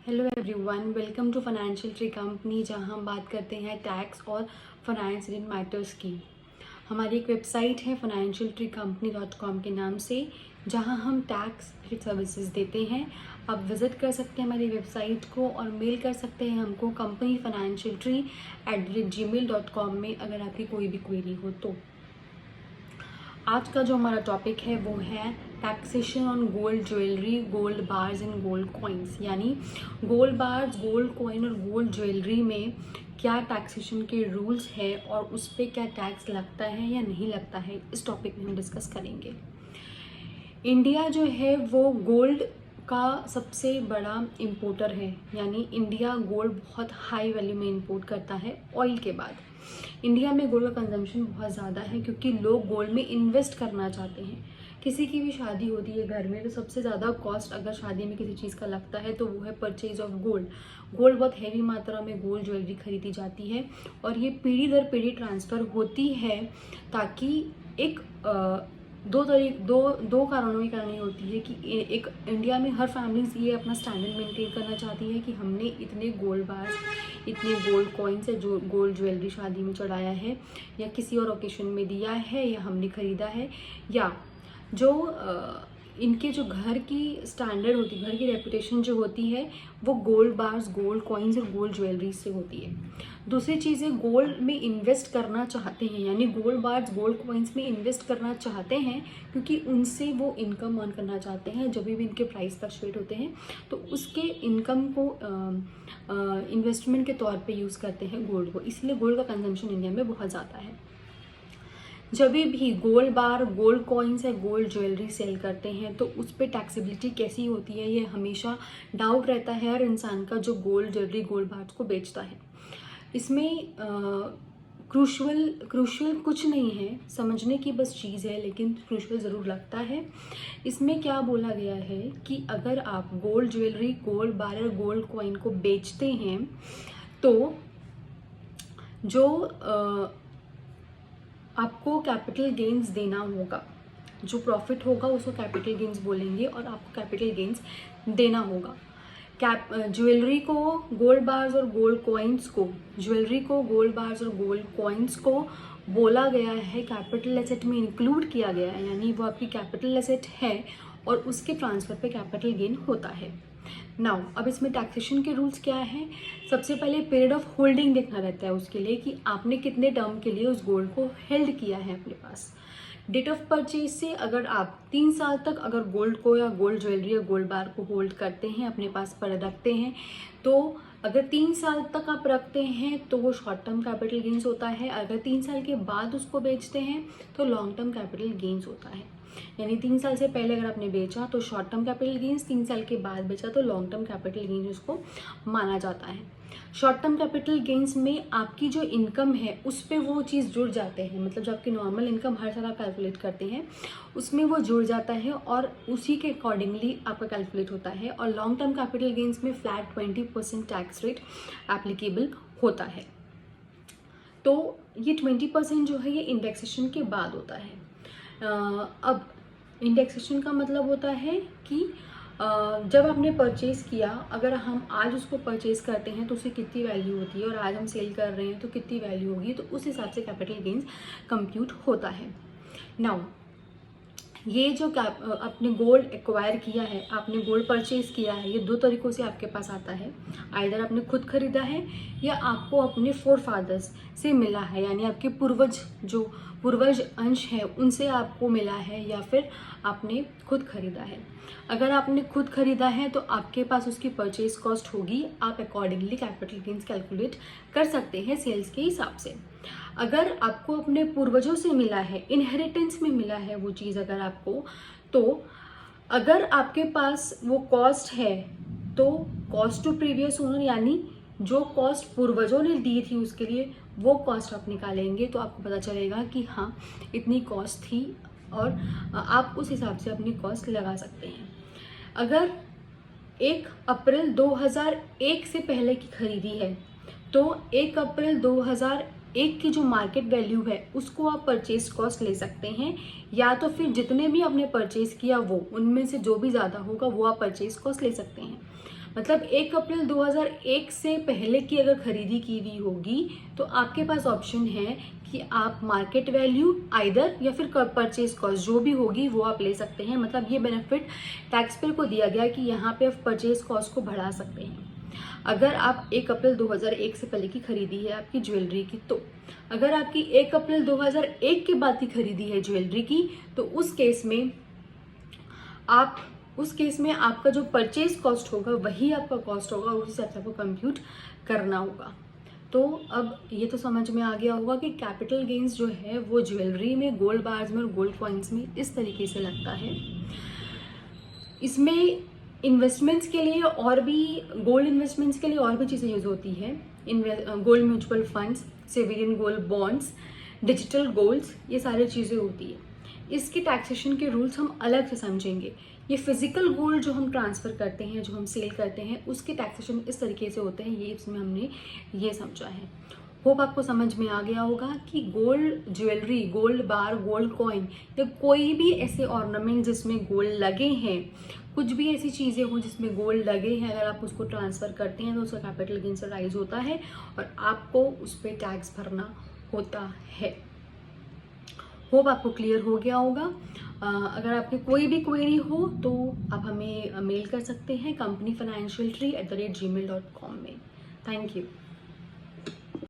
Hello everyone, welcome to financial tree company, जहां हम बात करते हैं टैक्स और फाइनेंस रिलेटेड मैटर्स की। हमारी एक वेबसाइट है financialtreecompany.com के नाम से, जहां हम टैक्स रिलेटेड सर्विसेज देते हैं। आप विज़िट कर सकते हैं हमारी वेबसाइट को और मेल कर सकते हैं हमको companyfinancialtree@gmail.com में, अगर आपकी कोई भी क्वेरी हो तो। आज का जो हमारा टॉपिक है वो है taxation on gold jewellery, gold bars and gold coins. यानी गोल्ड बार्स, गोल्ड कॉइन और गोल्ड ज्वेलरी में क्या टैक्सेशन के रूल्स है और उस पर क्या टैक्स लगता है या नहीं लगता है, इस टॉपिक में हम डिस्कस करेंगे। इंडिया जो है वो गोल्ड का सबसे बड़ा इंपोर्टर है, यानी इंडिया गोल्ड बहुत हाई वैल्यू में इंपोर्ट करता है ऑयल के बाद। इंडिया में गोल्ड का कंजम्पशन बहुत ज़्यादा है क्योंकि लोग गोल्ड में इन्वेस्ट करना चाहते हैं। किसी की भी शादी होती है घर में तो सबसे ज़्यादा कॉस्ट अगर शादी में किसी चीज़ का लगता है तो वो है परचेज ऑफ गोल्ड। गोल्ड बहुत हैवी मात्रा में गोल्ड ज्वेलरी खरीदी जाती है और ये पीढ़ी दर पीढ़ी ट्रांसफ़र होती है, ताकि एक दो कारणों की कारण ये होती है कि एक इंडिया में हर फैमिलीज ये अपना स्टैंडर्ड मेंटेन करना चाहती है कि हमने इतने गोल्ड बार्स, इतने गोल्ड कॉइन्स या जो गोल्ड ज्वेलरी शादी में चढ़ाया है या किसी और ओकेशन में दिया है या हमने खरीदा है, या जो इनके जो घर की स्टैंडर्ड होती है, घर की रेपुटेशन जो होती है वो गोल्ड बार्स, गोल्ड कॉइन्स और गोल्ड ज्वेलरी से होती है। दूसरी चीज़ है, गोल्ड में इन्वेस्ट करना चाहते हैं, यानी गोल्ड बार्स, गोल्ड कॉइन्स में इन्वेस्ट करना चाहते हैं क्योंकि उनसे वो इनकम अर्न करना चाहते हैं। जब भी इनके प्राइस फ्लक्चुएट होते हैं तो उसके इनकम को इन्वेस्टमेंट के तौर पे यूज़ करते हैं गोल्ड को, इसलिए गोल्ड का कंजम्पशन इंडिया में बहुत ज़्यादा है। जब भी गोल्ड बार, गोल्ड कॉइन्स या गोल्ड ज्वेलरी सेल करते हैं तो उस पर टैक्सेबिलिटी कैसी होती है, ये हमेशा डाउट रहता है हर इंसान का जो गोल्ड ज्वेलरी, गोल्ड बार्स को बेचता है। इसमें क्रूशल कुछ नहीं है, समझने की बस चीज़ है, लेकिन क्रूशल ज़रूर लगता है। इसमें क्या बोला गया है कि अगर आप गोल्ड ज्वेलरी, गोल्ड बार और गोल्ड कॉइन को बेचते हैं तो जो आपको कैपिटल गेन्स देना होगा, जो प्रॉफिट होगा उसको कैपिटल गेन्स बोलेंगे और आपको कैपिटल गेन्स देना होगा। ज्वेलरी को, गोल्ड बार्स और गोल्ड कॉइन्स को, ज्वेलरी को, गोल्ड बार्स और गोल्ड कॉइन्स को बोला गया है कैपिटल एसेट में इंक्लूड किया गया है, यानी वो आपकी कैपिटल एसेट है और उसके ट्रांसफ़र पे कैपिटल गेन होता है। नाउ अब इसमें टैक्सेशन के रूल्स क्या हैं। सबसे पहले पीरियड ऑफ होल्डिंग देखना रहता है उसके लिए कि आपने कितने टर्म के लिए उस गोल्ड को हेल्ड किया है अपने पास। डेट ऑफ परचेज से अगर आप 3 साल तक अगर गोल्ड को या गोल्ड ज्वेलरी या गोल्ड बार को होल्ड करते हैं, अपने पास पर रखते हैं, तो अगर 3 साल तक आप रखते हैं तो वो शॉर्ट टर्म कैपिटल गेन्स होता है। अगर 3 साल के बाद उसको बेचते हैं तो लॉन्ग टर्म कैपिटल गेन्स होता है। यानी 3 साल से पहले अगर आपने बेचा तो शॉर्ट टर्म कैपिटल गेन्स, 3 साल के बाद बेचा तो लॉन्ग टर्म कैपिटल गेन्स उसको माना जाता है। शॉर्ट टर्म कैपिटल गेन्स में आपकी जो इनकम है उस पर वो चीज़ जुड़ जाते हैं, मतलब जो आपकी नॉर्मल इनकम हर साल आप कैलकुलेट करते हैं उसमें वो जुड़ जाता है और उसी के अकॉर्डिंगली आपका कैलकुलेट होता है। और लॉन्ग टर्म कैपिटल गेन्स में फ्लैट 20% टैक्स रेट एप्लीकेबल होता है। तो ये 20% जो है ये इंडेक्सेशन के बाद होता है। अब इंडेक्सेशन का मतलब होता है कि जब आपने परचेज़ किया, अगर हम आज उसको परचेज़ करते हैं तो उसकी कितनी वैल्यू होती है और आज हम सेल कर रहे हैं तो कितनी वैल्यू होगी, तो उस हिसाब से कैपिटल गेन्स कंप्यूट होता है। नाउ ये जो आपने गोल्ड एक्वायर किया है, आपने गोल्ड परचेज़ किया है, ये 2 तरीक़ों से आपके पास आता है। आइदर आपने खुद खरीदा है या आपको अपने फोर फादर्स से मिला है, यानी आपके पूर्वज अंश है उनसे आपको मिला है, या फिर आपने खुद खरीदा है। अगर आपने खुद खरीदा है तो आपके पास उसकी परचेज कॉस्ट होगी, आप अकॉर्डिंगली कैपिटल गेन्स कैलकुलेट कर सकते हैं सेल्स के हिसाब से। अगर आपको अपने पूर्वजों से मिला है, इनहेरिटेंस में मिला है वो चीज़ अगर आपको, तो अगर आपके पास वो कॉस्ट है तो कॉस्ट टू प्रीवियस ओनर, यानी जो कॉस्ट पूर्वजों ने दी थी उसके लिए वो कॉस्ट आप निकालेंगे तो आपको पता चलेगा कि हाँ इतनी कॉस्ट थी, और आप उस हिसाब से अपनी कॉस्ट लगा सकते हैं। अगर 1 अप्रैल 2001 से पहले की खरीदी है तो 1 अप्रैल 2001 एक की जो मार्केट वैल्यू है उसको आप परचेज कॉस्ट ले सकते हैं, या तो फिर जितने भी आपने परचेज किया वो उनमें से जो भी ज़्यादा होगा वो आप परचेज कॉस्ट ले सकते हैं। मतलब 1 अप्रैल 2001 से पहले की अगर खरीदी की हुई होगी तो आपके पास ऑप्शन है कि आप मार्केट वैल्यू आइदर या फिर परचेज कॉस्ट जो भी होगी वो आप ले सकते हैं। मतलब ये बेनिफिट टैक्स पेयर को दिया गया कि यहाँ पे आप परचेज कॉस्ट को बढ़ा सकते हैं। अगर आप 1 अप्रैल 2001 से पहले की खरीदी है आपकी ज्वेलरी की, तो अगर आपकी 1 अप्रैल 2001 के बाद की खरीदी है ज्वेलरी की, तो उस केस में आपका जो परचेज कॉस्ट होगा वही आपका कॉस्ट होगा, उस हिसाब से आपको कंप्यूट करना होगा। तो अब ये तो समझ में आ गया होगा कि कैपिटल गेन्स जो है वो ज्वेलरी में, गोल्ड बार्स में और गोल्ड कॉइन्स में इस तरीके से लगता है। इसमें इन्वेस्टमेंट्स के लिए और भी, गोल्ड इन्वेस्टमेंट्स के लिए और भी चीज़ें यूज होती है। Gold mutual funds, civilian gold bonds, digital golds, ये सारी चीज़ें होती है। इसके टैक्सेशन के रूल्स हम अलग से समझेंगे। ये फिजिकल गोल्ड जो हम ट्रांसफ़र करते हैं, जो हम सेल करते हैं, उसके टैक्सेशन इस तरीके से होते हैं, ये इसमें हमने ये समझा है। होप आपको समझ में आ गया होगा कि गोल्ड ज्वेलरी, गोल्ड बार, गोल्ड कॉइन या कोई भी ऐसे ऑर्नामेंट जिसमें गोल्ड लगे हैं, कुछ भी ऐसी चीज़ें हो जिसमें गोल्ड लगे हैं, अगर आप उसको ट्रांसफ़र करते हैं तो उसका कैपिटल गेन्स राइज होता है और आपको उस पर टैक्स भरना होता है। होप आपको क्लियर हो गया होगा। अगर आपकी कोई भी क्वेरी हो तो आप हमें मेल कर सकते हैं companyfinancialtree@gmail.com में। Thank you.